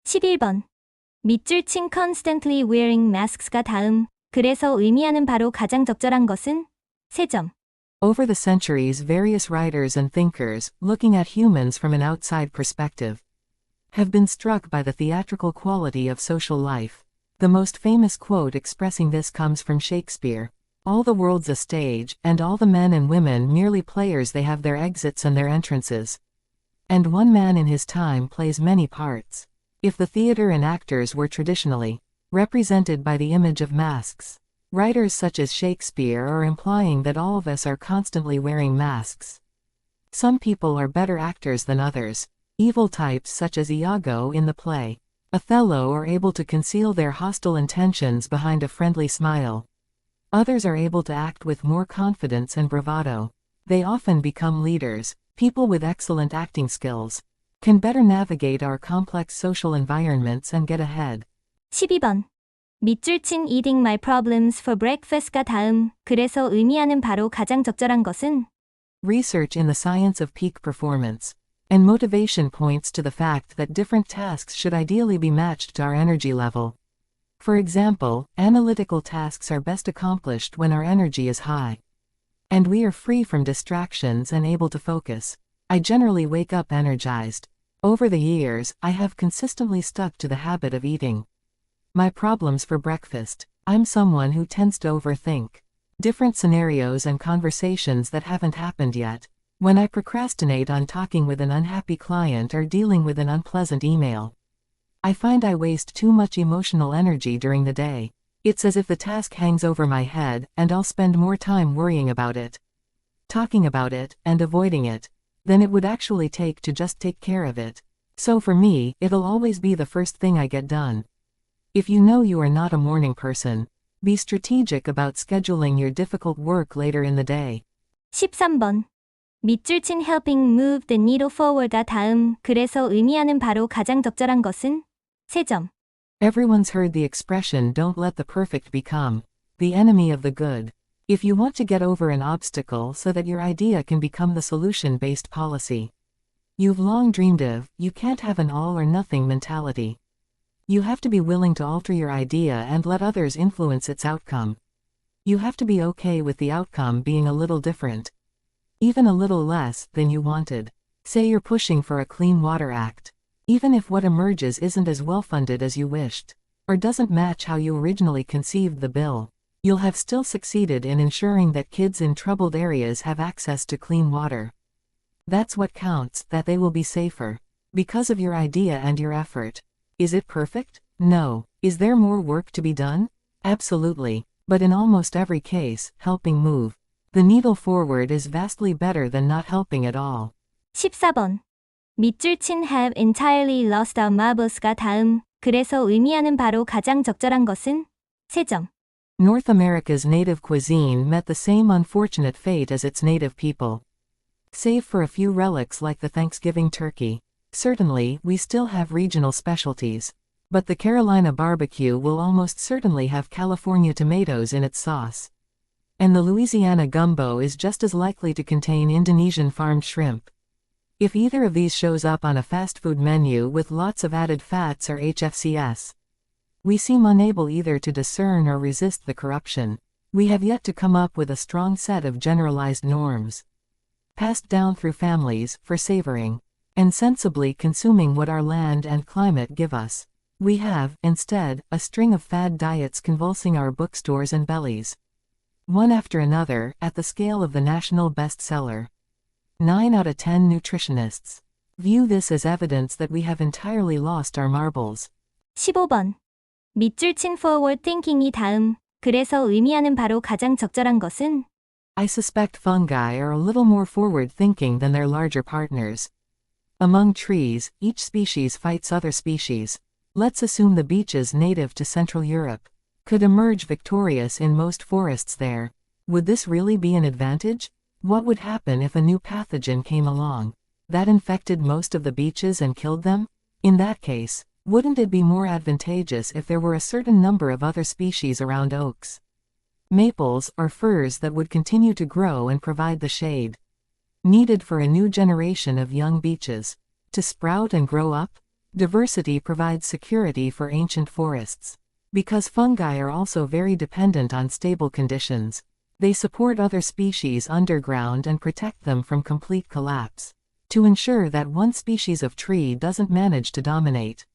11번. 밑줄 친 constantly wearing masks가 다음, 그래서 의미하는 바로 가장 적절한 것은? 3점. Over the centuries, various writers and thinkers, looking at humans from an outside perspective, have been struck by the theatrical quality of social life. The most famous quote expressing this comes from Shakespeare. All the world's a stage, and all the men and women merely players. They have their exits and their entrances. And one man in his time plays many parts. If the theater and actors were traditionally represented by the image of masks, writers such as Shakespeare are implying that all of us are constantly wearing masks. Some people are better actors than others. Evil types such as Iago in the play Othello are able to conceal their hostile intentions behind a friendly smile. Others are able to act with more confidence and bravado. They often become leaders. People with excellent acting skills can better navigate our complex social environments and get ahead. 12번. 밑줄 친 eating my problems for breakfast가 다음, 그래서 의미하는 바로 가장 적절한 것은? Research in the science of peak performance and motivation points to the fact that different tasks should ideally be matched to our energy level. For example, analytical tasks are best accomplished when our energy is high, and we are free from distractions and able to focus. I generally wake up energized. Over the years, I have consistently stuck to the habit of eating my problems for breakfast. I'm someone who tends to overthink different scenarios and conversations that haven't happened yet. When I procrastinate on talking with an unhappy client or dealing with an unpleasant email, I find I waste too much emotional energy during the day. It's as if the task hangs over my head, and I'll spend more time worrying about it, talking about it, and avoiding it, than it would actually take to just take care of it. So for me, it'll always be the first thing I get done. If you know you are not a morning person, be strategic about scheduling your difficult work later in the day. 13번. 밑줄 친 helping move the needle forward가 다음, 그래서 의미하는 바로 가장 적절한 것은? 3점. Everyone's heard the expression don't let the perfect become the enemy of the good. If you want to get over an obstacle so that your idea can become the solution-based policy you've long dreamed of, you can't have an all-or-nothing mentality. You have to be willing to alter your idea and let others influence its outcome. You have to be okay with the outcome being a little different, even a little less than you wanted. Say you're pushing for a Clean Water Act. Even if what emerges isn't as well-funded as you wished, or doesn't match how you originally conceived the bill, you'll have still succeeded in ensuring that kids in troubled areas have access to clean water. That's what counts, that they will be safer, because of your idea and your effort. Is it perfect? No. Is there more work to be done? Absolutely. But in almost every case, helping move the needle forward is vastly better than not helping at all. 14번. 밑줄 친 have entirely lost our marbles가 다음, 그래서 의미하는 바로 가장 적절한 것은? 3점. North America's native cuisine met the same unfortunate fate as its native people. Save for a few relics like the Thanksgiving turkey. Certainly, we still have regional specialties. But the Carolina barbecue will almost certainly have California tomatoes in its sauce. And the Louisiana gumbo is just as likely to contain Indonesian farmed shrimp. If either of these shows up on a fast food menu with lots of added fats or HFCS, we seem unable either to discern or resist the corruption. We have yet to come up with a strong set of generalized norms, passed down through families, for savoring and sensibly consuming what our land and climate give us. We have, instead, a string of fad diets convulsing our bookstores and bellies, one after another, at the scale of the national bestseller. 9 out of 10 nutritionists view this as evidence that we have entirely lost our marbles. 15번. 밑줄 친 forward thinking이 다음, 그래서 의미하는 바로 가장 적절한 것은? I suspect fungi are a little more forward-thinking than their larger partners. Among trees, each species fights other species. Let's assume the beeches native to Central Europe could emerge victorious in most forests there. Would this really be an advantage? What would happen if a new pathogen came along that infected most of the beeches and killed them? In that case, wouldn't it be more advantageous if there were a certain number of other species around oaks, maples, or firs that would continue to grow and provide the shade needed for a new generation of young beeches to sprout and grow up? Diversity provides security for ancient forests. Because fungi are also very dependent on stable conditions, they support other species underground and protect them from complete collapse, to ensure that one species of tree doesn't manage to dominate.